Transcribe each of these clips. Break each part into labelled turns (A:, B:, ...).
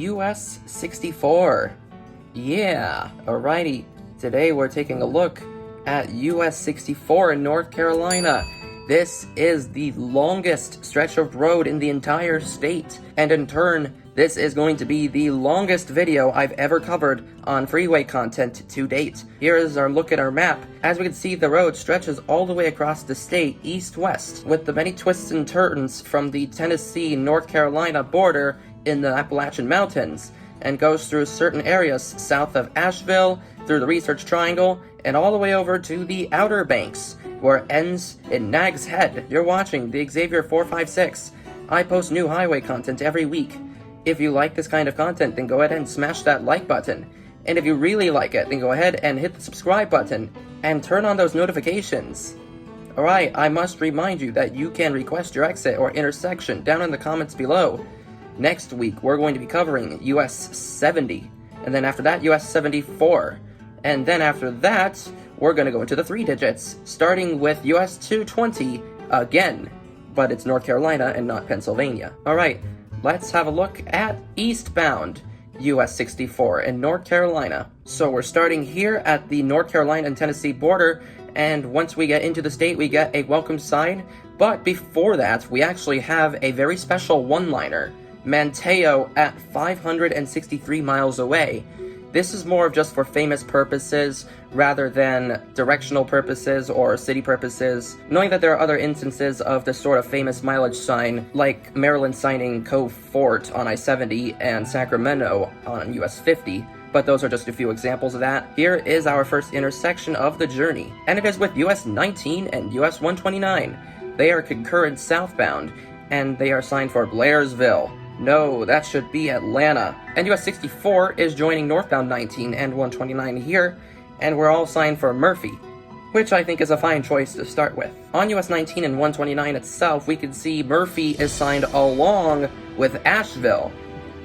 A: US-64. Yeah, alrighty. Today we're taking a look at US-64 in North Carolina. This is the longest stretch of road in the entire state, and in turn, this is going to be the longest video I've ever covered on freeway content to date. Here is our look at our map. As we can see, the road stretches all the way across the state, east-west, with the many twists and turns from the Tennessee-North Carolina border in the Appalachian Mountains, and goes through certain areas south of Asheville, through the Research Triangle, and all the way over to the Outer Banks, where it ends in Nags Head. You're watching the Xavier 456. I post new highway content every week. If you like this kind of content, then go ahead and smash that like button. And if you really like it, then go ahead and hit the subscribe button and turn on those notifications. Alright, I must remind you that you can request your exit or intersection down in the comments below. Next week, we're going to be covering US 70, and then after that, US 74. And then after that, we're going to go into the 3 digits, starting with US 220 again. But it's North Carolina and not Pennsylvania. Alright, let's have a look at eastbound US 64 in North Carolina. So we're starting here at the North Carolina and Tennessee border, and once we get into the state, we get a welcome sign. But before that, we actually have a very special one-liner. Manteo at 563 miles away. This is more of just for famous purposes rather than directional purposes or city purposes, knowing that there are other instances of this sort of famous mileage sign, like Maryland signing Cove Fort on I-70 and Sacramento on US 50, but those are just a few examples of that. Here is our first intersection of the journey, and it is with US 19 and US 129. They are concurrent southbound, and they are signed for Blairsville. No, that should be Atlanta. And US 64 is joining northbound 19 and 129 here, and we're all signed for Murphy, which I think is a fine choice to start with. On US 19 and 129 itself, we can see Murphy is signed along with Asheville.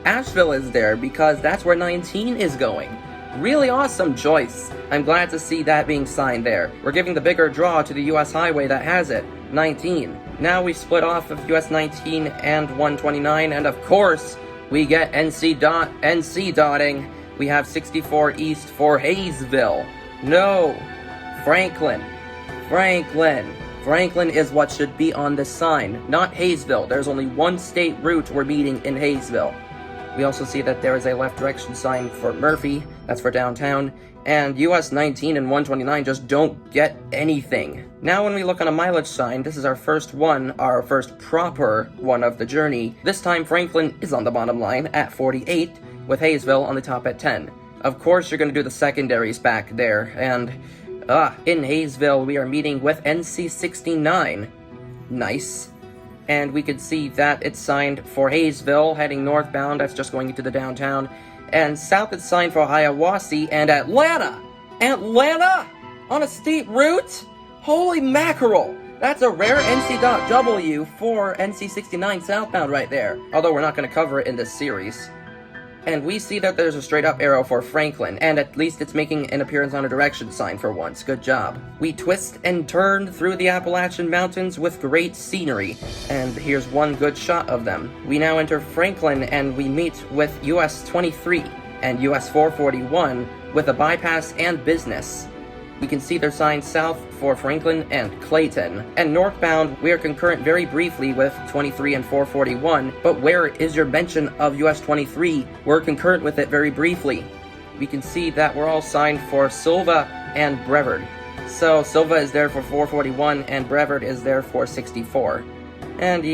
A: Asheville is there because that's where 19 is going. Really awesome choice. I'm glad to see that being signed there. We're giving the bigger draw to the US highway that has it, 19. Now we split off of US 19 and 129, and of course, we get NC-dotting. We have 64 east for Hayesville. No, Franklin. Franklin is what should be on this sign, not Hayesville. There's only one state route we're meeting in Hayesville. We also see that there is a left direction sign for Murphy, that's for downtown, and US 19 and 129 just don't get anything. Now when we look on a mileage sign, this is our first one, our first proper one of the journey. This time Franklin is on the bottom line at 48, with Hayesville on the top at 10. Of course you're going to do the secondaries back there, and in Hayesville we are meeting with NC69. Nice. And we can see that it's signed for Hayesville, heading northbound, that's just going into the downtown. And south it's signed for Hiawassee and Atlanta! Atlanta! On a state route? Holy mackerel! That's a rare NCDOT W for NC69 southbound right there. Although we're not going to cover it in this series. And we see that there's a straight up arrow for Franklin, and at least it's making an appearance on a direction sign for once. Good job. We twist and turn through the Appalachian Mountains with great scenery, and here's one good shot of them. We now enter Franklin, and we meet with US 23 and US 441 with a bypass and business. We can see their signs south for Franklin and Clayton. And northbound, we are concurrent very briefly with 23 and 441, but where is your mention of US 23? We're concurrent with it very briefly. We can see that we're all signed for Silva and Brevard. So Silva is there for 441 and Brevard is there for 64. And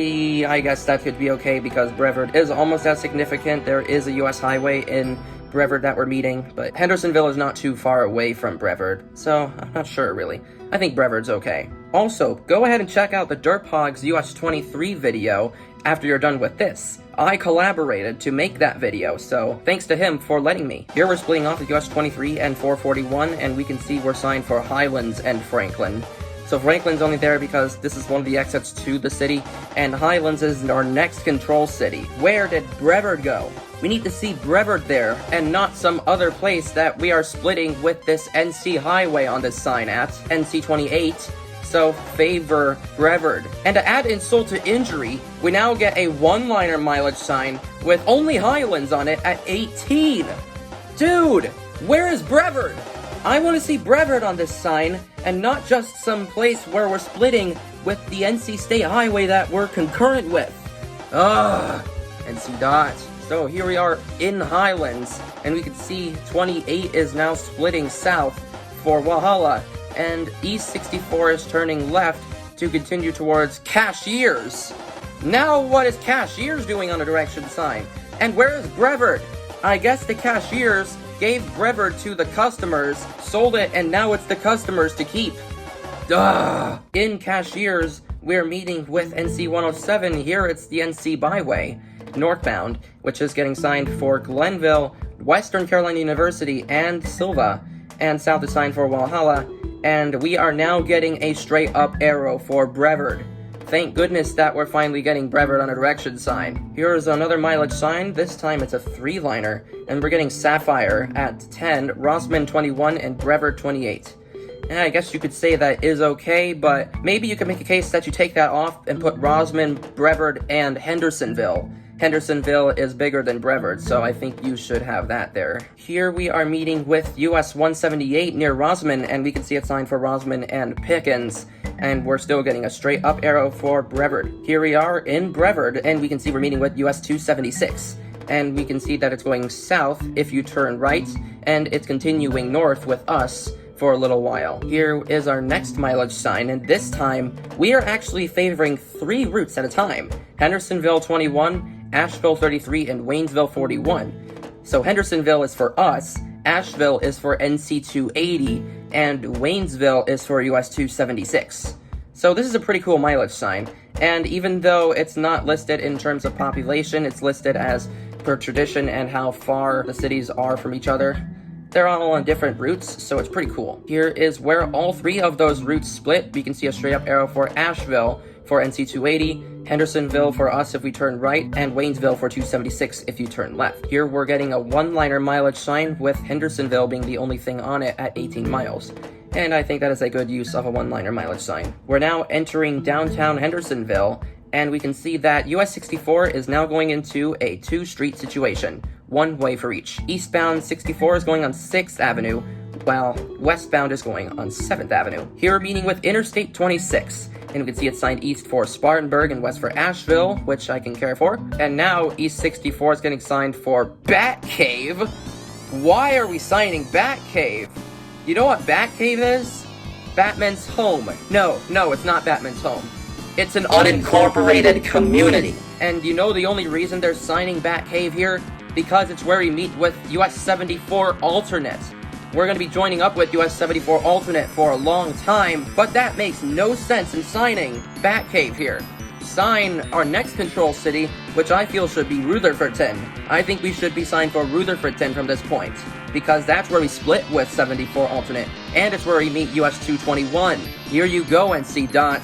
A: I guess that could be okay because Brevard is almost as significant. There is a US highway in Brevard that we're meeting, but Hendersonville is not too far away from Brevard, so I'm not sure really. I think Brevard's okay. Also, go ahead and check out the DerpHog's US 23 video after you're done with this. I collaborated to make that video, so thanks to him for letting me. Here we're splitting off the US 23 and 441, and we can see we're signed for Highlands and Franklin. So Franklin's only there because this is one of the exits to the city, and Highlands is our next control city. Where did Brevard go? We need to see Brevard there, and not some other place that we are splitting with this NC highway on this sign at. NC 28 so favor Brevard. And to add insult to injury, we now get a one-liner mileage sign with only Highlands on it at 18. Dude, where is Brevard? I want to see Brevard on this sign, and not just some place where we're splitting with the NC State Highway that we're concurrent with. Ugh, NCDOT. So here we are in Highlands, and we can see 28 is now splitting south for Walhalla, and East 64 is turning left to continue towards Cashiers. Now what is Cashiers doing on a direction sign? And where is Brevard? I guess the Cashiers gave Brevard to the customers, sold it, and now it's the customers to keep. Duh! In Cashiers, we're meeting with NC 107. Here it's the NC Byway, northbound, which is getting signed for Glenville, Western Carolina University, and Silva, and south is signed for Walhalla, and we are now getting a straight up arrow for Brevard. Thank goodness that we're finally getting Brevard on a direction sign. Here's another mileage sign. This time it's a three-liner, and we're getting Sapphire at 10, Rossman 21, and Brevard 28. And I guess you could say that is okay, but maybe you could make a case that you take that off and put Rossman, Brevard, and Hendersonville. Hendersonville is bigger than Brevard, so I think you should have that there. Here we are meeting with US 178 near Rossman, and we can see it signed for Rossman and Pickens, and we're still getting a straight up arrow for Brevard. Here we are in Brevard, and we can see we're meeting with US 276, and we can see that it's going south if you turn right, and it's continuing north with us for a little while. Here is our next mileage sign, and this time we are actually favoring 3 routes at a time. Hendersonville 21, Asheville 33, and Waynesville 41. So Hendersonville is for us, Asheville is for NC 280, and Waynesville is for US 276. So this is a pretty cool mileage sign, and even though it's not listed in terms of population, it's listed as per tradition and how far the cities are from each other. They're all on different routes, so it's pretty cool. Here is where all 3 of those routes split. We can see a straight up arrow for Asheville for NC 280, Hendersonville for us if we turn right, and Waynesville for 276 if you turn left. Here we're getting a one-liner mileage sign with Hendersonville being the only thing on it at 18 miles. And I think that is a good use of a one-liner mileage sign. We're now entering downtown Hendersonville, and we can see that US 64 is now going into a 2-street situation, one way for each. Eastbound 64 is going on 6th Avenue, while westbound is going on 7th Avenue. Here we're meeting with Interstate 26, and we can see it's signed east for Spartanburg and west for Asheville, which I can care for. And now East 64 is getting signed for Batcave. Why are we signing Batcave? You know what Batcave is? Batman's home. No, it's not Batman's home. It's an unincorporated community. And you know the only reason they're signing Batcave here? Because it's where we meet with US-74 alternate. We're going to be joining up with US-74 alternate for a long time, but that makes no sense in signing Batcave here. Sign our next control city, which I feel should be Rutherfordton. I think we should be signed for Rutherfordton from this point, because that's where we split with 74 alternate, and it's where we meet US 221. Here you go, NCDOT.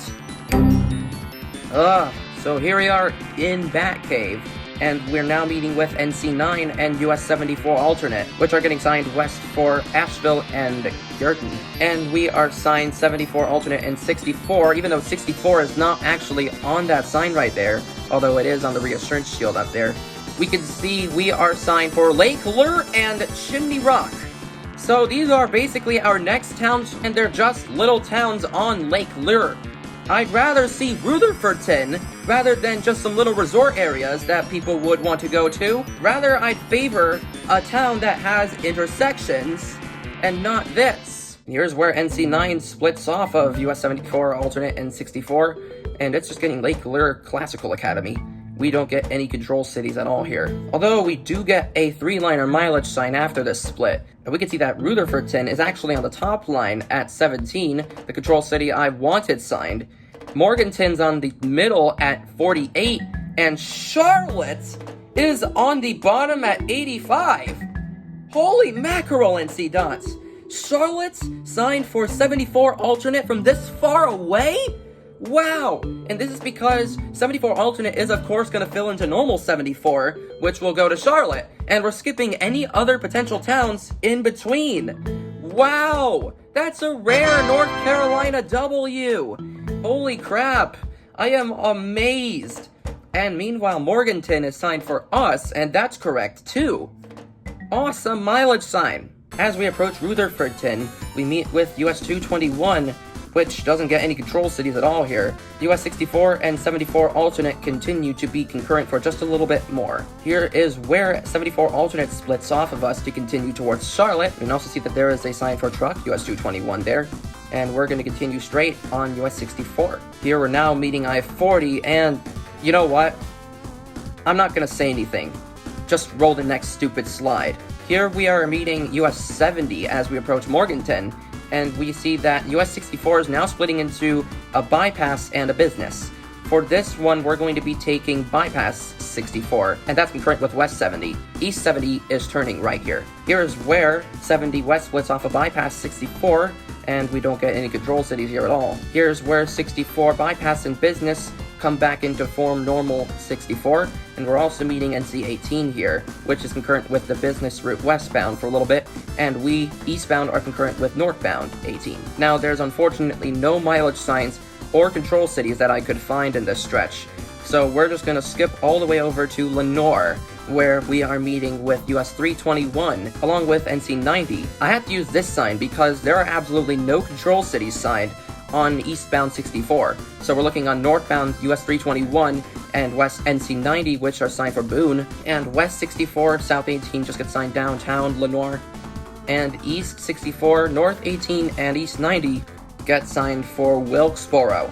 A: So here we are in Batcave, and we're now meeting with NC9 and US-74 alternate, which are getting signed west for Asheville and Girton. And we are signed 74 alternate and 64, even though 64 is not actually on that sign right there, although it is on the reassurance shield up there. We can see we are signed for Lake Lure and Chimney Rock. So these are basically our next towns, and they're just little towns on Lake Lure. I'd rather see Rutherfordton rather than just some little resort areas that people would want to go to. Rather, I'd favor a town that has intersections and not this. Here's where NC9 splits off of US-74 alternate and 64, and it's just getting Lake Lure Classical Academy. We don't get any control cities at all here. Although we do get a 3-liner mileage sign after this split. And we can see that Rutherfordton is actually on the top line at 17, the control city I wanted signed. Morganton's on the middle at 48, and Charlotte is on the bottom at 85. Holy mackerel, NCDOT. Charlotte's signed for 74 alternate from this far away? Wow! And this is because 74 alternate is of course going to fill into normal 74, which will go to Charlotte, and we're skipping any other potential towns in between. Wow! That's a rare North Carolina W! Holy crap! I am amazed! And meanwhile, Morganton is signed for us, and that's correct too. Awesome mileage sign! As we approach Rutherfordton, we meet with US-221, which doesn't get any control cities at all here. US-64 and 74 alternate continue to be concurrent for just a little bit more. Here is where 74 alternate splits off of us to continue towards Charlotte. You can also see that there is a sign for truck, US-221 there. And we're going to continue straight on US-64. Here we're now meeting I-40, and you know what? I'm not going to say anything. Just roll the next stupid slide. Here we are meeting US-70 as we approach Morganton, and we see that US-64 is now splitting into a bypass and a business. For this one, we're going to be taking bypass 64, and that's concurrent with West 70. East 70 is turning right here. Here is where 70 West splits off of bypass 64, and we don't get any control cities here at all. Here's where 64 bypass and business come back into form normal 64, and we're also meeting NC18 here, which is concurrent with the business route westbound for a little bit, and we eastbound are concurrent with northbound 18. Now, there's unfortunately no mileage signs or control cities that I could find in this stretch, so we're just gonna skip all the way over to Lenoir, where we are meeting with US 321 along with NC90. I had to use this sign because there are absolutely no control cities signed on eastbound 64. So we're looking on northbound US 321 and west NC90, which are signed for Boone, and west 64, south 18 just gets signed downtown Lenoir, and east 64, north 18, and east 90 get signed for Wilkesboro.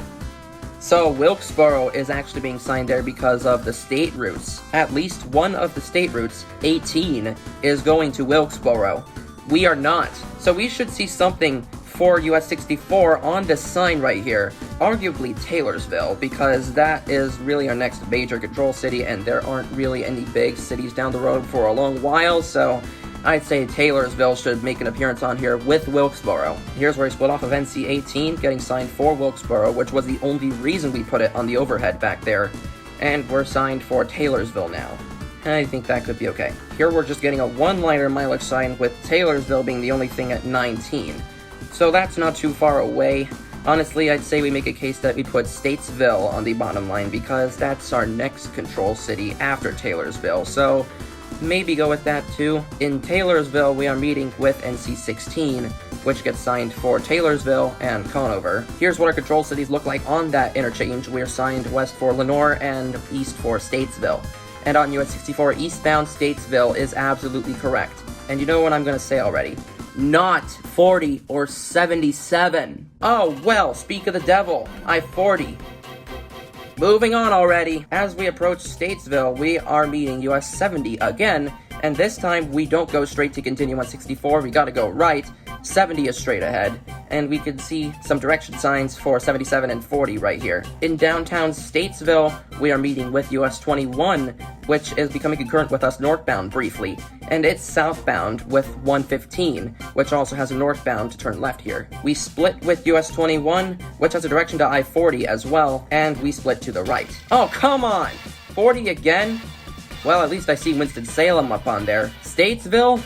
A: So Wilkesboro is actually being signed there because of the state routes. At least one of the state routes, 18, is going to Wilkesboro. We are not. So we should see something for US-64 on this sign right here. Arguably Taylorsville, because that is really our next major control city, and there aren't really any big cities down the road for a long while, so I'd say Taylorsville should make an appearance on here with Wilkesboro. Here's where we split off of NC18, getting signed for Wilkesboro, which was the only reason we put it on the overhead back there. And we're signed for Taylorsville now. I think that could be okay. Here we're just getting a one-liner mileage sign with Taylorsville being the only thing at 19. So that's not too far away. Honestly, I'd say we make a case that we put Statesville on the bottom line because that's our next control city after Taylorsville, so maybe go with that too. In Taylorsville, we are meeting with NC16, which gets signed for Taylorsville and Conover. Here's what our control cities look like on that interchange. We are signed west for Lenoir and east for Statesville. And on US-64, eastbound Statesville is absolutely correct. And you know what I'm going to say already? Not 40 or 77. Oh, well, speak of the devil. I-40. Moving on already. As we approach Statesville, we are meeting US-70 again, and this time we don't go straight to continue on 64, we gotta go right. 70 is straight ahead, and we can see some direction signs for 77 and 40 right here. In downtown Statesville, we are meeting with US-21, which is becoming concurrent with us northbound briefly, and it's southbound with 115, which also has a northbound to turn left here. We split with US-21, which has a direction to I-40 as well, and we split to the right. Oh, come on! 40 again? Well, at least I see Winston-Salem up on there. Statesville?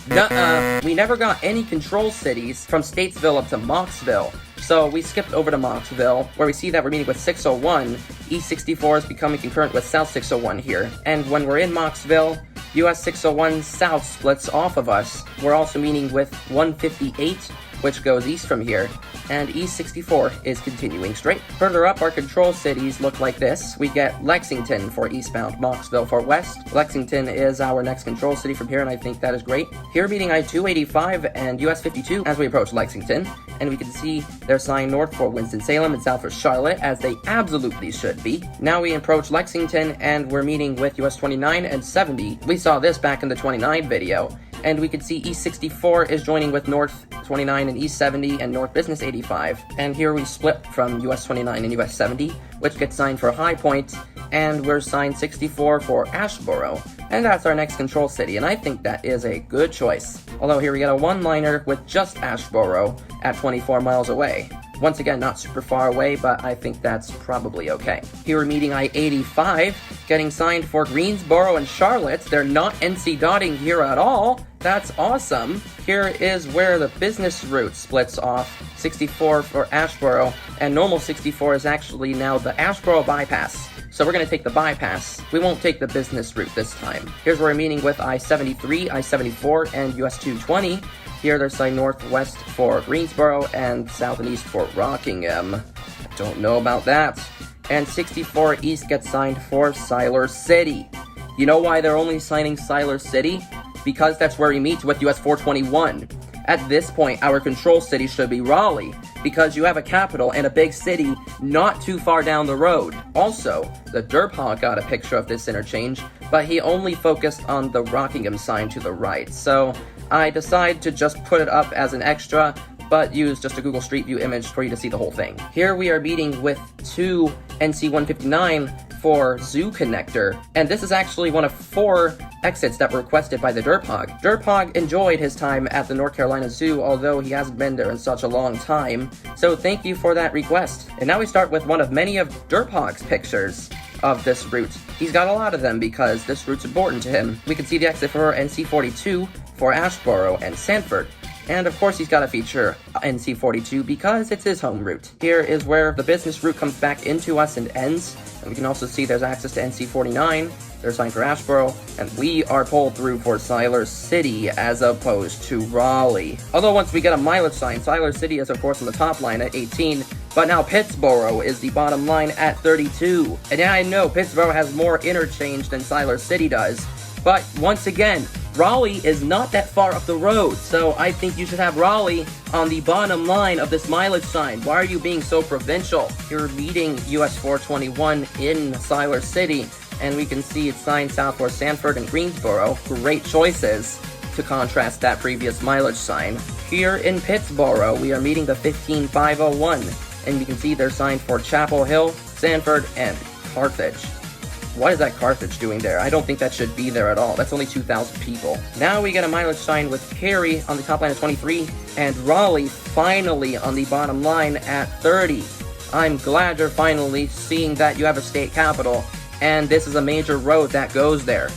A: Nuh-uh. We never got any control cities from Statesville up to Moxville. So we skipped over to Moxville, where we see that we're meeting with 601. East 64 is becoming concurrent with South 601 here. And when we're in Moxville, US 601 South splits off of us. We're also meeting with 158, which goes east from here, and East 64 is continuing straight. Further up, our control cities look like this. We get Lexington for eastbound, Moxville for west. Lexington is our next control city from here, and I think that is great. Here meeting I-285 and US 52 as we approach Lexington, and we can see their sign north for Winston-Salem and south for Charlotte, as they absolutely should be. Now we approach Lexington, and we're meeting with US 29 and 70. We saw this back in the 29 video. And we can see East 64 is joining with North 29 and East 70 and North Business 85. And here we split from US 29 and US 70, which gets signed for High Point, and we're signed 64 for Ashboro. And that's our next control city, and I think that is a good choice. Although here we get a one-liner with just Ashboro at 24 miles away. Once again, not super far away, but I think that's probably okay. Here we're meeting I-85, getting signed for Greensboro and Charlotte. They're not NC-dotting here at all. That's awesome. Here is where the business route splits off. 64 for Asheboro, and normal 64 is actually now the Asheboro bypass. So we're going to take the bypass. We won't take the business route this time. Here's where we're meeting with I-73, I-74, and US-220. Here they're signed northwest for Greensboro and south and east for Rockingham. I don't know about that. And 64 east gets signed for Siler City. You know why they're only signing Siler City? Because that's where he meets with US 421. At this point, our control city should be Raleigh, because you have a capital and a big city not too far down the road. Also, the TheDerpHog got a picture of this interchange, but he only focused on the Rockingham sign to the right, so I decided to just put it up as an extra, but use just a Google Street View image for you to see the whole thing. Here we are meeting with 2 NC-159 for Zoo Connector, and this is actually one of 4 exits that were requested by the TheDerpHog. TheDerpHog enjoyed his time at the North Carolina Zoo, although he hasn't been there in such a long time, so thank you for that request. And now we start with one of many of TheDerpHog's pictures of this route. He's got a lot of them because this route's important to him. We can see the exit for NC-42 for Asheboro and Sanford. And of course he's got to feature NC-42 because it's his home route. Here is where the business route comes back into us and ends. And we can also see there's access to NC-49. They're signed for Asheboro, and we are pulled through for Siler City as opposed to Raleigh. Although once we get a mileage sign, Siler City is of course on the top line at 18, but now Pittsboro is the bottom line at 32. And yeah, I know Pittsboro has more interchange than Siler City does, but once again, Raleigh is not that far up the road, so I think you should have Raleigh on the bottom line of this mileage sign. Why are you being so provincial? You're meeting US 421 in Siler City, and we can see it's signed south for Sanford and Greensboro. Great choices to contrast that previous mileage sign. Here in Pittsboro, we are meeting the 15501, and we can see they're signed for Chapel Hill, Sanford, and Carthage. What is that Carthage doing there? I don't think that should be there at all. That's only 2,000 people. Now we get a mileage sign with Cary on the top line at 23, and Raleigh finally on the bottom line at 30. I'm glad you're finally seeing that you have a state capital, and this is a major road that goes there.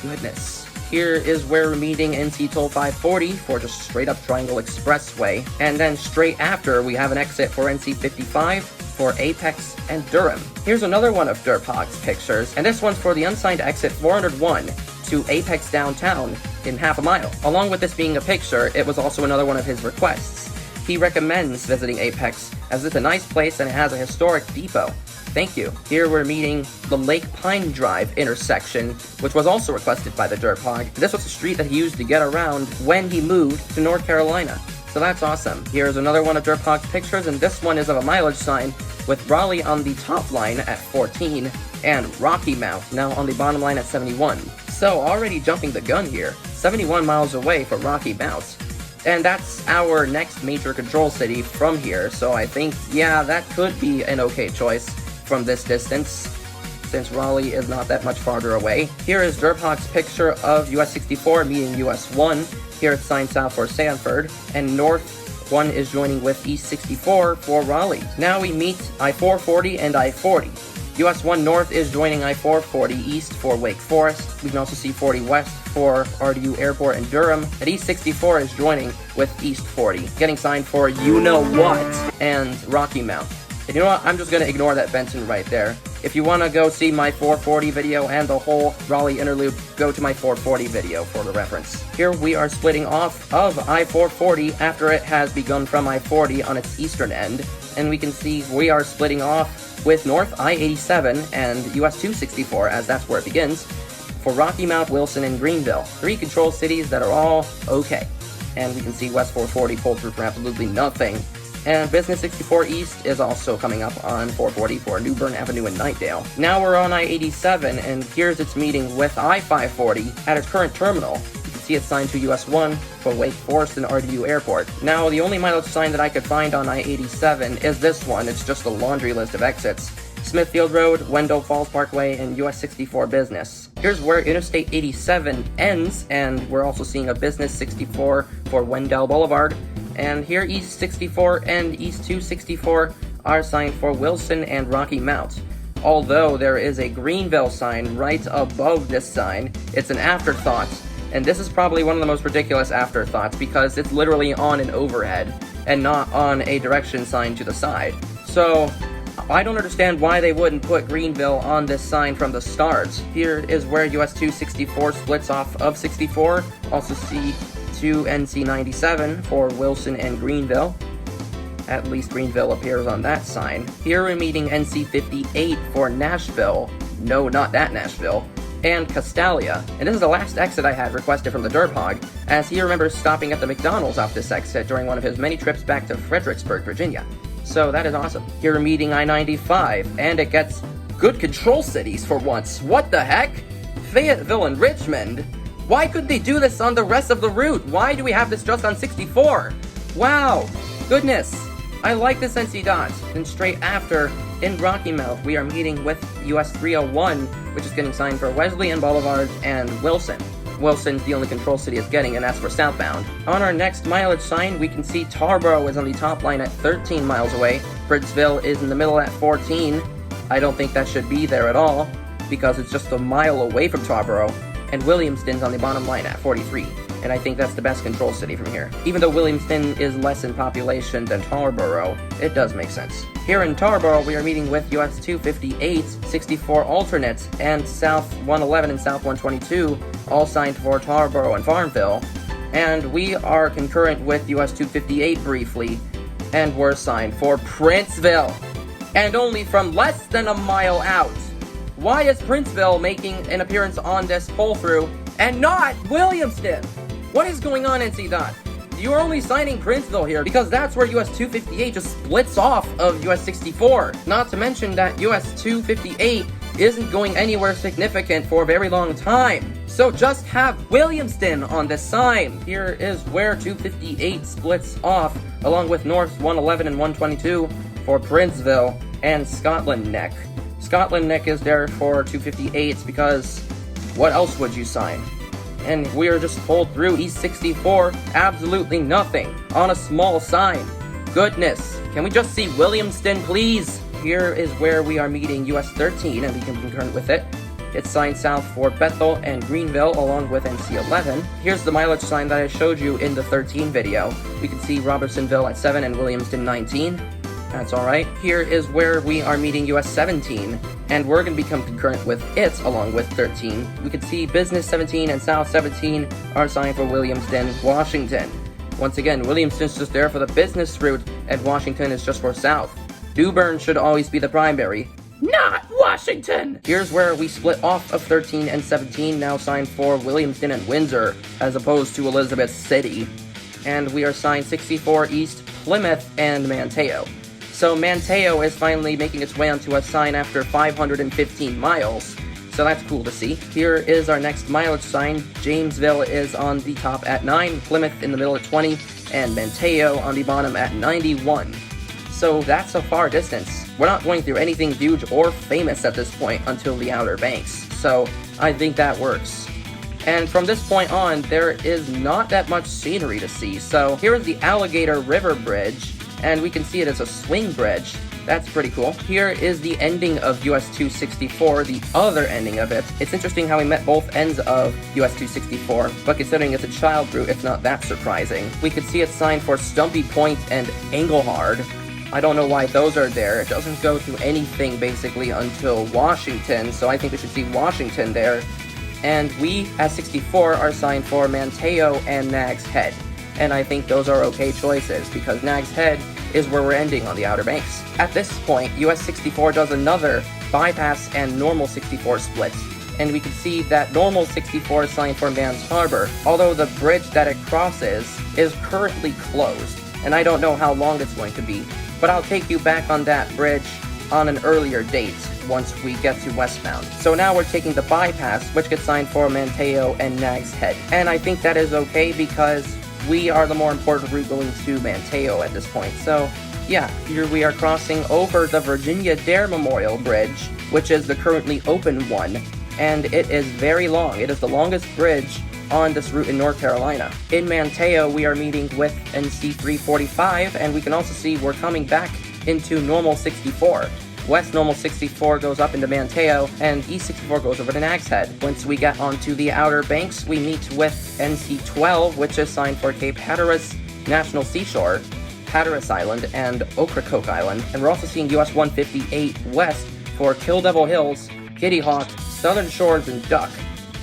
A: Goodness. Here is where we're meeting NC Toll 540 for just straight up Triangle Expressway, and then straight after we have an exit for NC 55 for Apex and Durham. Here's another one of TheDerpHog's pictures, and this one's for the unsigned exit 401 to Apex downtown in half a mile. Along with this being a picture, it was also another one of his requests. He recommends visiting Apex as it's a nice place and it has a historic depot. Thank you. Here we're meeting the Lake Pine Drive intersection, which was also requested by the TheDerpHog. This was a street that he used to get around when he moved to North Carolina. So that's awesome. Here's another one of TheDerpHog's pictures, and this one is of a mileage sign with Raleigh on the top line at 14 and Rocky Mount now on the bottom line at 71. So already jumping the gun here, 71 miles away for Rocky Mount. And that's our next major control city from here, so I think, yeah, that could be an okay choice from this distance, since Raleigh is not that much farther away. Here is TheDerpHog's picture of US-64 meeting US-1. Here it's signed south for Sanford, and North 1 is joining with East 64 for Raleigh. Now we meet I-440 and I-40. US-1 North is joining I-440 East for Wake Forest. We can also see 40 West for RDU Airport and Durham. And East 64 is joining with East 40, getting signed for you-know-what and Rocky Mount. And you know what? I'm just going to ignore that Benson right there. If you want to go see my 440 video and the whole Raleigh interlude, go to my 440 video for the reference. Here we are splitting off of I-440 after it has begun from I-40 on its eastern end. And we can see we are splitting off with North I-87 and US-264, as that's where it begins, for Rocky Mount, Wilson, and Greenville. 3 control cities that are all okay. And we can see West 440 pulled through for absolutely nothing. And Business 64 East is also coming up on 440 for New Bern Avenue in Knightdale. Now we're on I-87, and here's its meeting with I-540 at its current terminal. You can see it's signed to US-1 for Wake Forest and RDU Airport. Now, the only mileage sign that I could find on I-87 is this one. It's just a laundry list of exits. Smithfield Road, Wendell Falls Parkway, and US-64 Business. Here's where Interstate 87 ends, and we're also seeing a Business 64 for Wendell Boulevard. And here East 64 and East 264 are signed for Wilson and Rocky Mount. although there is a Greenville sign right above this sign. It's an afterthought, and this is probably one of the most ridiculous afterthoughts because it's literally on an overhead and not on a direction sign to the side. So I don't understand why they wouldn't put Greenville on this sign from the start. Here is where US 264 splits off of 64. Also see 2 NC97 for Wilson and Greenville. At least Greenville appears on that sign. Here we're meeting NC58 for Nashville. No, not that Nashville. And Castalia. And this is the last exit I had requested from the TheDerpHog, as he remembers stopping at the McDonald's off this exit during one of his many trips back to Fredericksburg, Virginia. So that is awesome. Here we're meeting I-95, and it gets good control cities for once. What the heck? Fayetteville and Richmond? Why couldn't they do this on the rest of the route? Why do we have this just on 64? Wow, goodness. I like this NCDOT. And straight after, in Rocky Mount, we are meeting with US 301, which is getting signed for Wesleyan Boulevard and Wilson. Wilson's the only control city it's getting, and that's for southbound. On our next mileage sign, we can see Tarboro is on the top line at 13 miles away. Bridgeville is in the middle at 14. I don't think that should be there at all, because it's just a mile away from Tarboro. And Williamston's on the bottom line at 43. And I think that's the best control city from here. Even though Williamston is less in population than Tarboro, it does make sense. Here in Tarboro, we are meeting with US 258, 64 alternates, and South 111 and South 122, all signed for Tarboro and Farmville. And we are concurrent with US 258 briefly, and we're signed for Princeville. And only from less than a mile out. Why is Princeville making an appearance on this pull-through and not Williamston? What is going on, NCDOT? You're only signing Princeville here because that's where US 258 just splits off of US 64. Not to mention that US 258 isn't going anywhere significant for a very long time. So just have Williamston on this sign. Here is where 258 splits off, along with North 111 and 122 for Princeville and Scotland Neck. Scotland Neck is there for 258 because what else would you sign? And we are just pulled through East 64, absolutely nothing, on a small sign. Goodness, can we just see Williamston, please? Here is where we are meeting US 13, and we can concurrent with it. It's signed south for Bethel and Greenville, along with NC 11. Here's the mileage sign that I showed you in the 13 video. We can see Robertsonville at 7 and Williamston 19. That's alright. Here is where we are meeting US 17, and we're going to become concurrent with it along with 13. We can see Business 17 and South 17 are signed for Williamston, Washington. Once again, Williamston's just there for the business route, and Washington is just for South. Dewburn should always be the primary, not Washington! Here's where we split off of 13 and 17, now signed for Williamston and Windsor, as opposed to Elizabeth City. And we are signed 64 East, Plymouth, and Manteo. So Manteo is finally making its way onto a sign after 515 miles. So that's cool to see. Here is our next mileage sign. Jamesville is on the top at 9, Plymouth in the middle at 20, and Manteo on the bottom at 91. So that's a far distance. We're not going through anything huge or famous at this point until the Outer Banks. So I think that works. And from this point on, there is not that much scenery to see. So here is the Alligator River Bridge, and we can see it as a swing bridge. That's pretty cool. Here is the ending of US 264, the other ending of it. It's interesting how we met both ends of US 264, but considering it's a child route, it's not that surprising. We could see it signed for Stumpy Point and Englehard. I don't know why those are there. It doesn't go to anything basically until Washington, so I think we should see Washington there. And we, at 64, are signed for Manteo and Nags Head. And I think those are okay choices, because Nags Head is where we're ending on the Outer Banks. At this point, US 64 does another bypass and normal 64 split, and we can see that normal 64 is signed for Mans Harbor, although the bridge that it crosses is currently closed, and I don't know how long it's going to be, but I'll take you back on that bridge on an earlier date once we get to westbound. So now we're taking the bypass, which gets signed for Manteo and Nags Head, and I think that is okay because we are the more important route going to Manteo at this point. So yeah, here we are crossing over the Virginia Dare Memorial Bridge, which is the currently open one, and it is very long. It is the longest bridge on this route in North Carolina. In Manteo, we are meeting with NC 345, and we can also see we're coming back into normal 64. West Normal 64 goes up into Manteo, and East 64 goes over to Nag's Head. Once we get onto the Outer Banks, we meet with NC12, which is signed for Cape Hatteras National Seashore, Hatteras Island, and Ocracoke Island. And we're also seeing US 158 West for Kill Devil Hills, Kitty Hawk, Southern Shores, and Duck.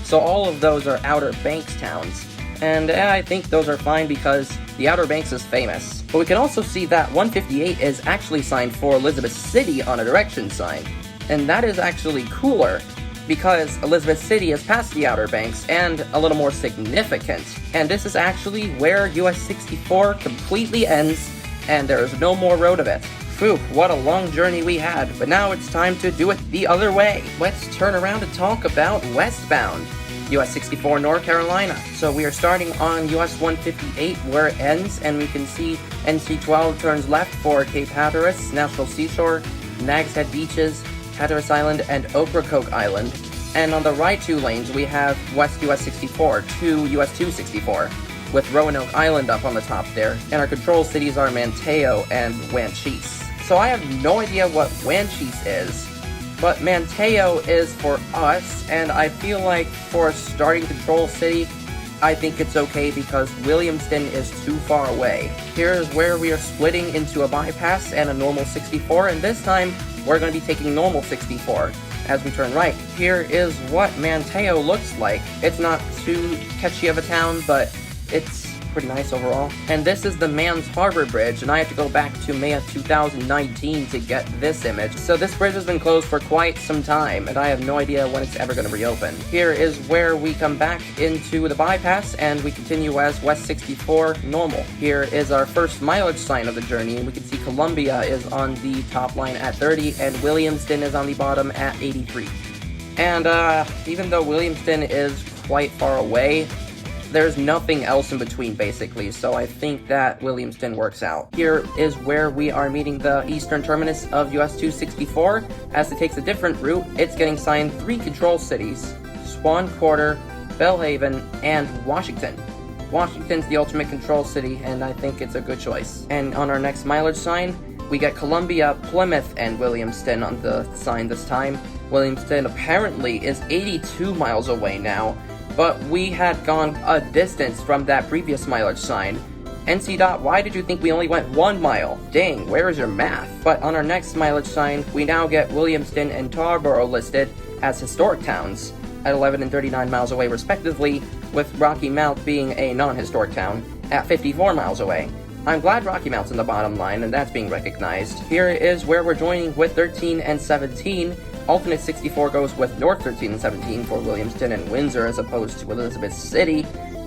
A: So all of those are Outer Banks towns. And I think those are fine because the Outer Banks is famous. But we can also see that 158 is actually signed for Elizabeth City on a direction sign. And that is actually cooler, because Elizabeth City is past the Outer Banks and a little more significant. And this is actually where US-64 completely ends, and there is no more road of it. Phew, what a long journey we had, but now it's time to do it the other way. Let's turn around and talk about westbound US-64 North Carolina. So we are starting on US 158 where it ends, and we can see NC12 turns left for Cape Hatteras National Seashore, Nag's Head Beaches, Hatteras Island, and Ocracoke Island. And on the right 2 lanes, we have West US-64 to US 264, with Roanoke Island up on the top there. And our control cities are Manteo and Wanchese. So I have no idea what Wanchese is, but Manteo is for us, and I feel like for a starting control city, I think it's okay because Williamston is too far away. Here's where we are splitting into a bypass and a normal 64, and this time we're going to be taking normal 64 as we turn right. Here is what Manteo looks like. It's not too catchy of a town, but it's pretty nice overall. And this is the Mans Harbor Bridge, and I have to go back to May of 2019 to get this image. So this bridge has been closed for quite some time, and I have no idea when it's ever going to reopen. Here is where we come back into the bypass, and we continue as West 64 normal. Here is our first mileage sign of the journey, and we can see Columbia is on the top line at 30, and Williamston is on the bottom at 83. And even though Williamston is quite far away, there's nothing else in between, basically, so I think that Williamston works out. Here is where we are meeting the eastern terminus of US 264. As it takes a different route, it's getting signed 3 control cities: Swan Quarter, Bellhaven, and Washington. Washington's the ultimate control city, and I think it's a good choice. And on our next mileage sign, we get Columbia, Plymouth, and Williamston on the sign this time. Williamston apparently is 82 miles away now, but we had gone a distance from that previous mileage sign. NCDOT, why did you think we only went 1 mile? Dang, where is your math? But on our next mileage sign, we now get Williamston and Tarboro listed as historic towns at 11 and 39 miles away respectively, with Rocky Mount being a non-historic town at 54 miles away. I'm glad Rocky Mount's in the bottom line, and that's being recognized. Here is where we're joining with 13 and 17. Alternate 64 goes with North 13 and 17 for Williamston and Windsor as opposed to Elizabeth City,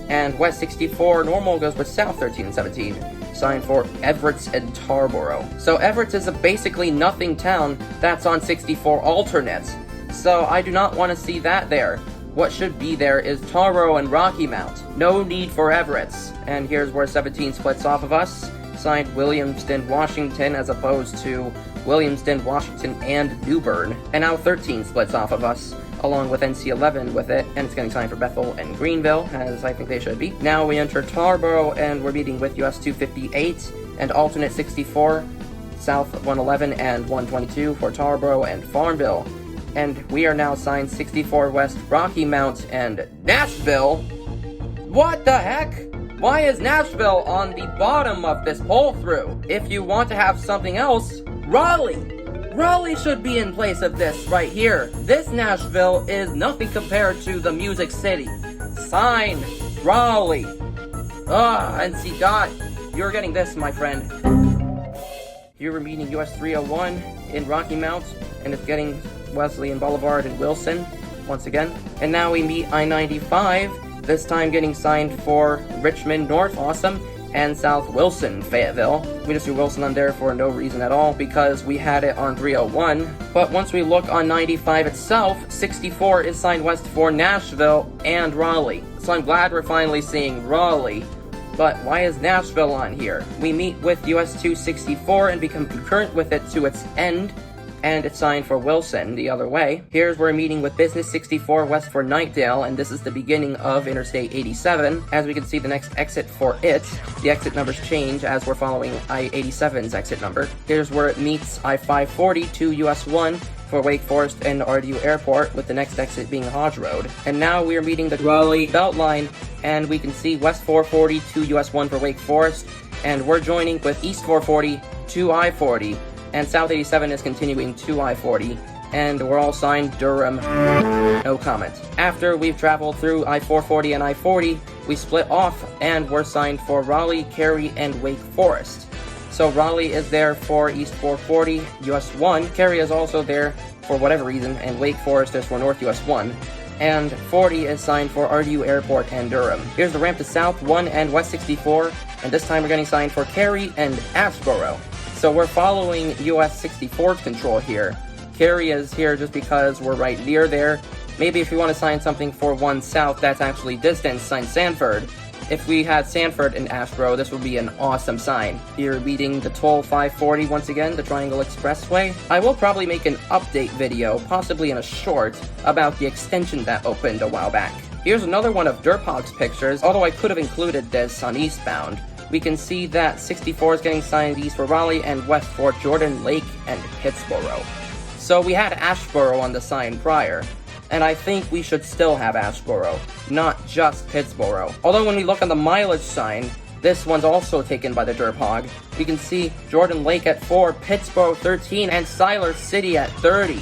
A: and West 64 normal goes with South 13 and 17, signed for Everett's and Tarboro. So Everett's is a basically nothing town that's on 64 alternate, so I do not want to see that there. What should be there is Tarboro and Rocky Mount. No need for Everett's. And here's where 17 splits off of us, signed Williamston, Washington as opposed to Williamston, Washington, and New Bern. And now 13 splits off of us, along with NC11 with it, and it's getting signed for Bethel and Greenville, as I think they should be. Now we enter Tarboro, and we're meeting with US 258 and alternate 64, South 111 and 122 for Tarboro and Farmville. And we are now signed 64 West, Rocky Mount, and Nashville. What the heck? Why is Nashville on the bottom of this pull-through? If you want to have something else, Raleigh! Raleigh should be in place of this right here. This Nashville is nothing compared to the Music City. Sign Raleigh. NCDOT, you're getting this, my friend. Here we're meeting US 301 in Rocky Mount, and it's getting Wesleyan Boulevard and Wilson once again. And now we meet I-95, this time getting signed for Richmond North, awesome, and South Wilson, Fayetteville. We just threw Wilson on there for no reason at all because we had it on 301. But once we look on 95 itself, 64 is signed west for Nashville and Raleigh. So I'm glad we're finally seeing Raleigh. But why is Nashville on here? We meet with US 264 and become concurrent with it to its end and it's signed for Wilson the other way. Here's where we're meeting with Business 64 west for Knightdale, and this is the beginning of Interstate 87. As we can see, the next exit for it, the exit numbers change as we're following I-87's exit number. Here's where it meets I-540 to US 1 for Wake Forest and RDU Airport, with the next exit being Hodge Road. And now we are meeting the Raleigh Beltline, and we can see West 440 to US 1 for Wake Forest, and we're joining with East 440 to I-40, and South 87 is continuing to I-40, and we're all signed Durham. No comment. After we've traveled through I-440 and I-40, we split off, and we're signed for Raleigh, Cary, and Wake Forest. So Raleigh is there for East 440, US 1, Cary is also there for whatever reason, and Wake Forest is for North US 1. And 40 is signed for RDU Airport and Durham. Here's the ramp to South 1 and West 64, and this time we're getting signed for Cary and Ashboro. So we're following US-64's control here. Cary is here just because we're right near there. Maybe if you want to sign something for 1 South that's actually distance, sign Sanford. If we had Sanford and Ashboro, this would be an awesome sign. Here beating the toll 540 once again, the Triangle Expressway. I will probably make an update video, possibly in a short, about the extension that opened a while back. Here's another one of DerpHog's pictures, although I could have included this on eastbound. We can see that 64 is getting signed east for Raleigh and west for Jordan Lake and Pittsboro. So we had Ashboro on the sign prior, and I think we should still have Ashboro, not just Pittsboro. Although when we look on the mileage sign, this one's also taken by the DerpHog. We can see Jordan Lake at 4, Pittsboro 13, and Siler City at 30.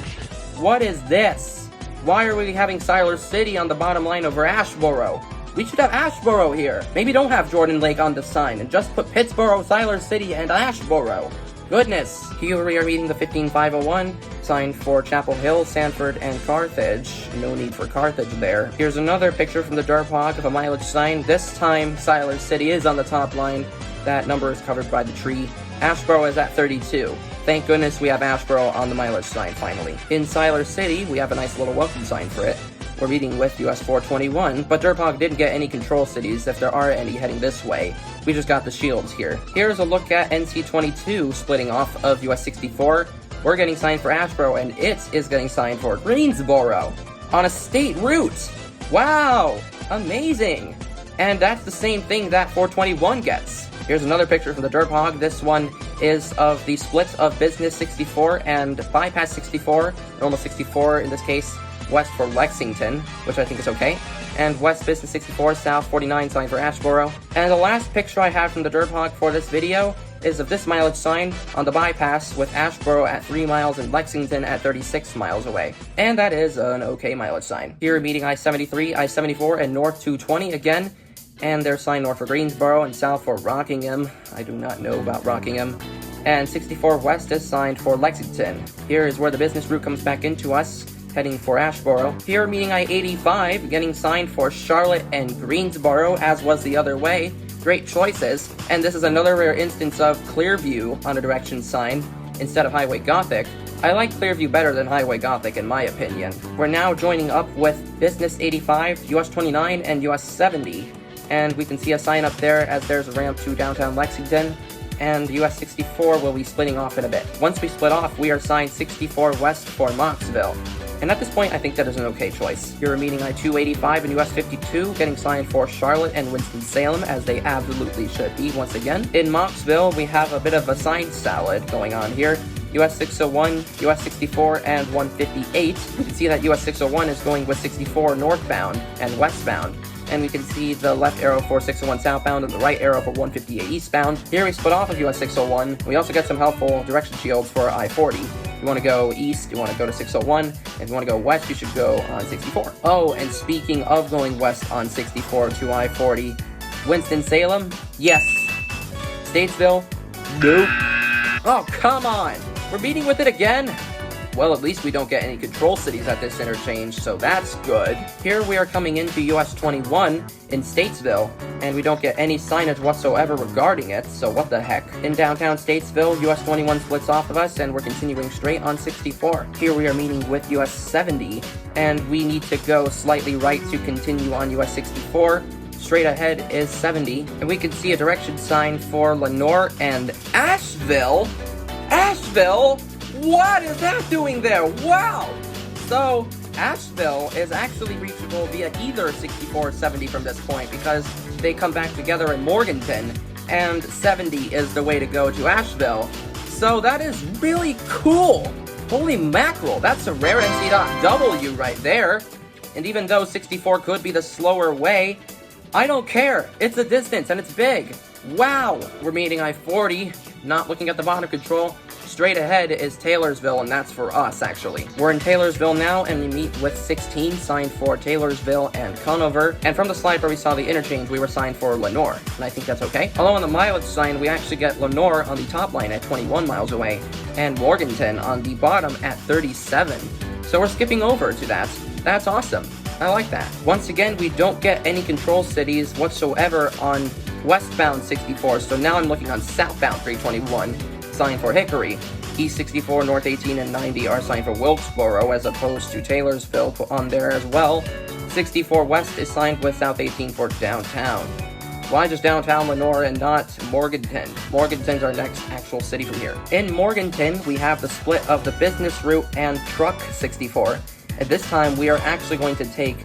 A: What is this? Why are we having Siler City on the bottom line over Ashboro? We should have Ashboro here. Maybe don't have Jordan Lake on the sign and just put Pittsboro, Siler City, and Ashboro. Goodness. Here we are meeting the 15501, signed for Chapel Hill, Sanford, and Carthage. No need for Carthage there. Here's another picture from the DerpHog of a mileage sign. This time, Siler City is on the top line. That number is covered by the tree. Ashboro is at 32. Thank goodness we have Ashboro on the mileage sign finally. In Siler City, we have a nice little welcome sign for it. We're meeting with US 421, but DerpHog didn't get any control cities if there are any heading this way. We just got the shields here. Here's a look at NC22 splitting off of US 64. We're getting signed for Ashboro, and it is getting signed for Greensboro on a state route. Wow, amazing. And that's the same thing that 421 gets. Here's another picture from the DerpHog. This one is of the split of Business 64 and Bypass 64, normal 64 in this case, west for Lexington, which I think is okay, and West Business 64, South 49 signed for Ashboro. And the last picture I have from the DerpHog for this video is of this mileage sign on the bypass with Ashboro at 3 miles and Lexington at 36 miles away. And that is an okay mileage sign. Here meeting I-73, I-74, and North 220 again, and they're signed north for Greensboro and south for Rockingham. I do not know about Rockingham. And 64 West is signed for Lexington. Here is where the business route comes back into us, heading for Ashboro. Here meeting I-85, getting signed for Charlotte and Greensboro, as was the other way. Great choices. And this is another rare instance of Clearview on a direction sign instead of Highway Gothic. I like Clearview better than Highway Gothic in my opinion. We're now joining up with Business 85, US 29, and US 70. And we can see a sign up there as there's a ramp to downtown Lexington. And US 64 will be splitting off in a bit. Once we split off, we are signed 64 West for Moxville. And at this point, I think that is an okay choice. Here we're meeting I-285 and US 52, getting signed for Charlotte and Winston-Salem, as they absolutely should be once again. In Moxville, we have a bit of a sign salad going on here. US 601, US 64, and 158. You can see that US 601 is going with 64 northbound and westbound. And we can see the left arrow for 601 southbound and the right arrow for 158 eastbound. Here we split off of US 601. We also get some helpful direction shields for I-40. If you want to go east, you want to go to 601. If you want to go west, you should go on 64. Oh, and speaking of going west on 64 to I-40, Winston-Salem? Yes. Statesville? Nope. Oh, come on! We're meeting with it again? Well, at least we don't get any control cities at this interchange, so that's good. Here we are coming into US 21 in Statesville, and we don't get any signage whatsoever regarding it, so what the heck. In downtown Statesville, US 21 splits off of us, and we're continuing straight on 64. Here we are meeting with US 70, and we need to go slightly right to continue on US 64. Straight ahead is 70, and we can see a direction sign for Lenore and Asheville. Asheville? What is that doing there? Wow! So, Asheville is actually reachable via either 64 or 70 from this point because they come back together in Morganton, and 70 is the way to go to Asheville. So that is really cool! Holy mackerel, that's a rare NCDOT W right there. And even though 64 could be the slower way, I don't care. It's a distance and it's big. Wow! We're meeting I-40, not looking at the bottom control. Straight ahead is Taylorsville, and that's for us, actually. We're in Taylorsville now, and we meet with 16, signed for Taylorsville and Conover. And from the slide where we saw the interchange, we were signed for Lenoir, and I think that's okay. Although on the mileage sign, we actually get Lenoir on the top line at 21 miles away, and Morganton on the bottom at 37. So we're skipping over to that. That's awesome. I like that. Once again, we don't get any control cities whatsoever on westbound 64, so now I'm looking on southbound 321. Signed for Hickory. East 64, North 18, and 90 are signed for Wilkesboro, as opposed to Taylorsville put on there as well. 64 West is signed with South 18 for downtown. Why just downtown Lenoir and not Morganton? Morganton's our next actual city from here. In Morganton, we have the split of the business route and truck 64. And this time, we are actually going to take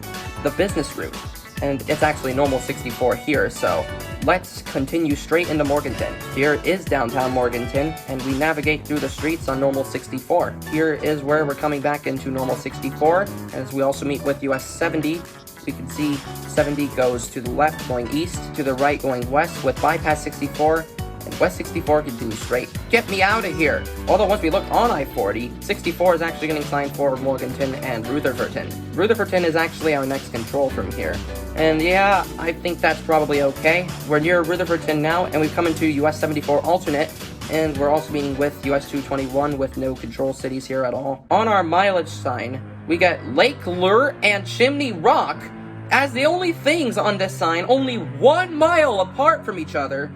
A: the business route. And it's actually normal 64 here, so let's continue straight into Morganton. Here is downtown Morganton, and we navigate through the streets on normal 64. Here is where we're coming back into normal 64, as we also meet with US-70. We can see 70 goes to the left going east, to the right going west with bypass 64, and West 64 continues straight. Get me out of here! Although once we look on I-40, 64 is actually getting signed for Morganton and Rutherfordton. Rutherfordton is actually our next control from here. And yeah, I think that's probably okay. We're near Rutherfordton now, and we've come into US-74 alternate, and we're also meeting with US-221 with no control cities here at all. On our mileage sign, we get Lake Lure and Chimney Rock as the only things on this sign, only 1 mile apart from each other.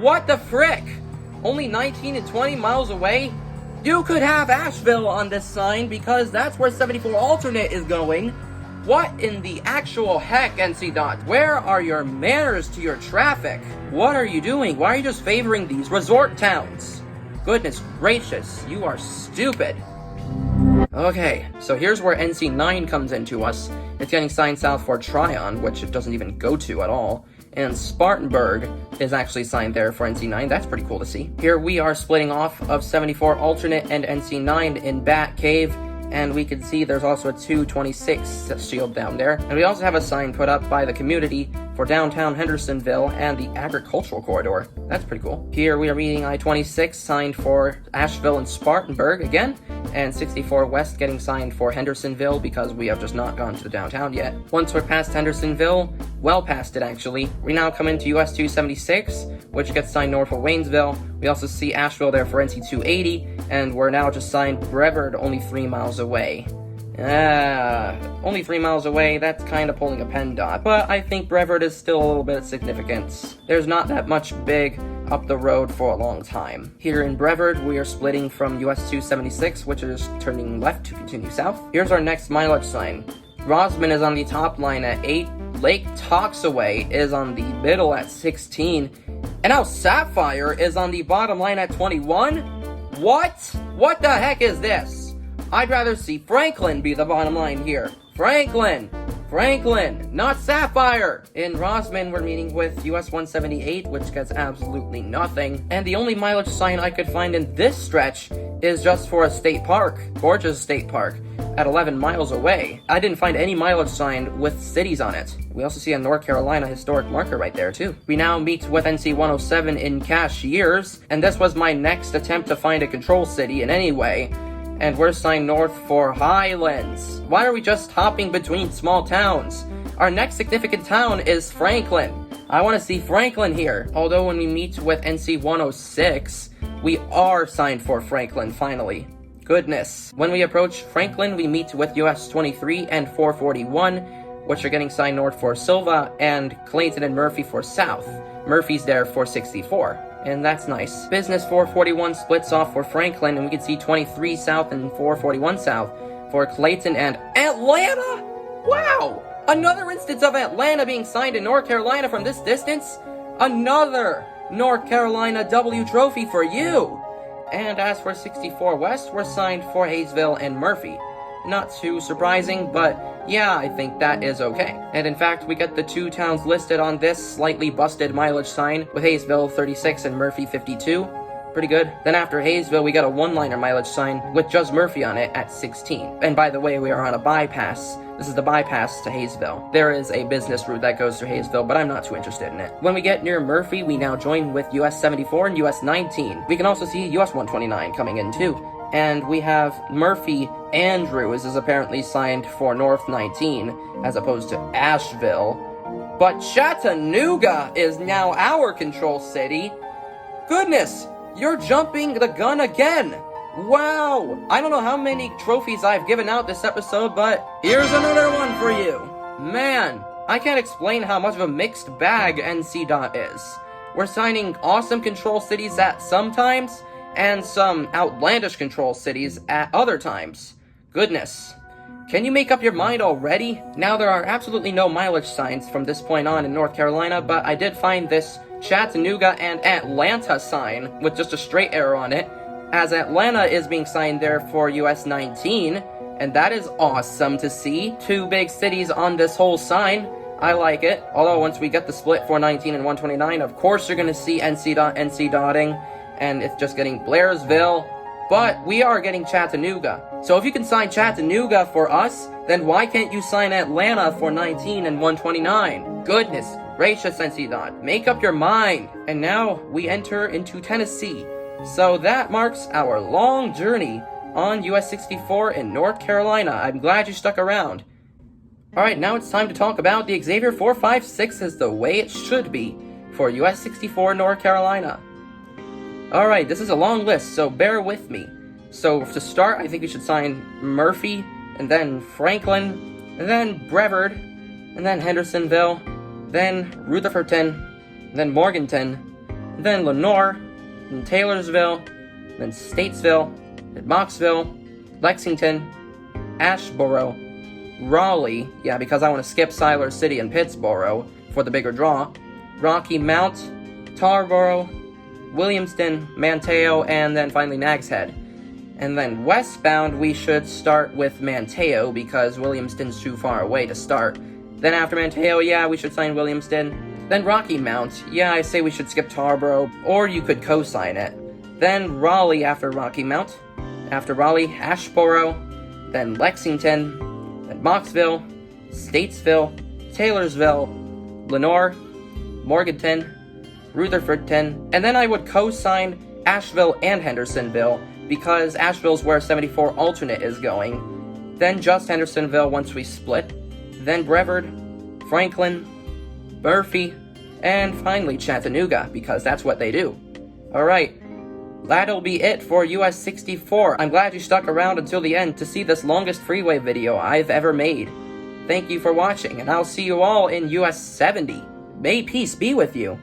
A: What the frick? Only 19 and 20 miles away? You could have Asheville on this sign because that's where 74 alternate is going. What in the actual heck, NCDOT? Where are your manners to your traffic? What are you doing? Why are you just favoring these resort towns? Goodness gracious, you are stupid. Okay, so here's where NC9 comes into us. It's getting signed south for Tryon, which it doesn't even go to at all. And Spartanburg is actually signed there for NC9. That's pretty cool to see. Here we are splitting off of 74 alternate and NC9 in Bat Cave. And we can see there's also a 226 shield down there. And we also have a sign put up by the community for downtown Hendersonville and the agricultural corridor. That's pretty cool. Here we are meeting I-26 signed for Asheville and Spartanburg again. And 64 West getting signed for Hendersonville because we have just not gone to the downtown yet. Once we're past Hendersonville, well past it actually, we now come into US-276, which gets signed north of Waynesville. We also see Asheville there for NC-280, and we're now just signed Brevard only 3 miles away. Only 3 miles away, that's kind of pulling a PennDOT, but I think Brevard is still a little bit of significance. There's not that much big up the road for a long time. Here in Brevard, we are splitting from US-276, which is turning left to continue south. Here's our next mileage sign. Rosman is on the top line at 8, Lake Toxaway is on the middle at 16, and now Sapphire is on the bottom line at 21? What? What the heck is this? I'd rather see Franklin be the bottom line here. Franklin, not Sapphire! In Rosman, we're meeting with US-178, which gets absolutely nothing. And the only mileage sign I could find in this stretch is just for a state park, Gorgeous State Park, at 11 miles away. I didn't find any mileage sign with cities on it. We also see a North Carolina historic marker right there, too. We now meet with NC-107 in Cashiers, and this was my next attempt to find a control city in any way. And we're signed north for Highlands. Why are we just hopping between small towns? Our next significant town is Franklin. I want to see Franklin here. Although when we meet with NC-106, we are signed for Franklin, finally. Goodness. When we approach Franklin, we meet with US-23 and 441, which are getting signed north for Silva, and Clayton and Murphy for south. Murphy's there for 64. And that's nice. Business 441 splits off for Franklin, and we can see 23 south and 441 south for Clayton and Atlanta? Wow! Another instance of Atlanta being signed in North Carolina from this distance? Another North Carolina W trophy for you! And as for 64 West, we're signed for Hayesville and Murphy. Not too surprising, but yeah, I think that is okay. And in fact, we get the two towns listed on this slightly busted mileage sign, with Hayesville 36 and Murphy 52. Pretty good. Then after Hayesville, we got a one-liner mileage sign with just Murphy on it at 16. And by the way, we are on a bypass. This is the bypass to Hayesville. There is a business route that goes through Hayesville, but I'm not too interested in it. When we get near Murphy, we now join with US-74 and US-19. We can also see US-129 coming in too. And we have Murphy Andrews is apparently signed for North 19, as opposed to Asheville. But Chattanooga is now our control city. Goodness, you're jumping the gun again. Wow, I don't know how many trophies I've given out this episode, but here's another one for you. Man, I can't explain how much of a mixed bag NCDOT is. We're signing awesome control cities at some times, and some outlandish control cities at other times. Goodness. Can you make up your mind already? Now, there are absolutely no mileage signs from this point on in North Carolina, but I did find this Chattanooga and Atlanta sign with just a straight arrow on it, as Atlanta is being signed there for US-19, and that is awesome to see. Two big cities on this whole sign. I like it. Although once we get the split for 19 and 129, of course you're going to see NC-dotting, and it's just getting Blairsville, but we are getting Chattanooga. So if you can sign Chattanooga for us, then why can't you sign Atlanta for 19 and 129? Goodness gracious, NCDOT, make up your mind. And now we enter into Tennessee. So that marks our long journey on US-64 in North Carolina. I'm glad you stuck around. Alright, now it's time to talk about the Xavier 456s the way it should be for US-64 North Carolina. Alright, this is a long list, so bear with me. So to start, I think we should sign Murphy, and then Franklin, and then Brevard, and then Hendersonville, then Rutherfordton, then Morganton, then Lenoir, then Taylorsville, then Statesville, then Moxville, Lexington, Asheboro, Raleigh, yeah, because I want to skip Siler City and Pittsboro for the bigger draw, Rocky Mount, Tarboro, Williamston, Manteo, and then finally Nags Head. And then westbound, we should start with Manteo, because Williamston's too far away to start. Then after Manteo, yeah, we should sign Williamston. Then Rocky Mount, yeah, I say we should skip Tarboro, or you could co-sign it. Then Raleigh after Rocky Mount. After Raleigh, Asheboro, then Lexington, then Moxville, Statesville, Taylorsville, Lenoir, Morganton, Rutherfordton, and then I would co-sign Asheville and Hendersonville, because Asheville's where 74 alternate is going. Then just Hendersonville once we split. Then Brevard, Franklin, Murphy, and finally Chattanooga, because that's what they do. Alright, that'll be it for US-64. I'm glad you stuck around until the end to see this longest freeway video I've ever made. Thank you for watching, and I'll see you all in US-70. May peace be with you.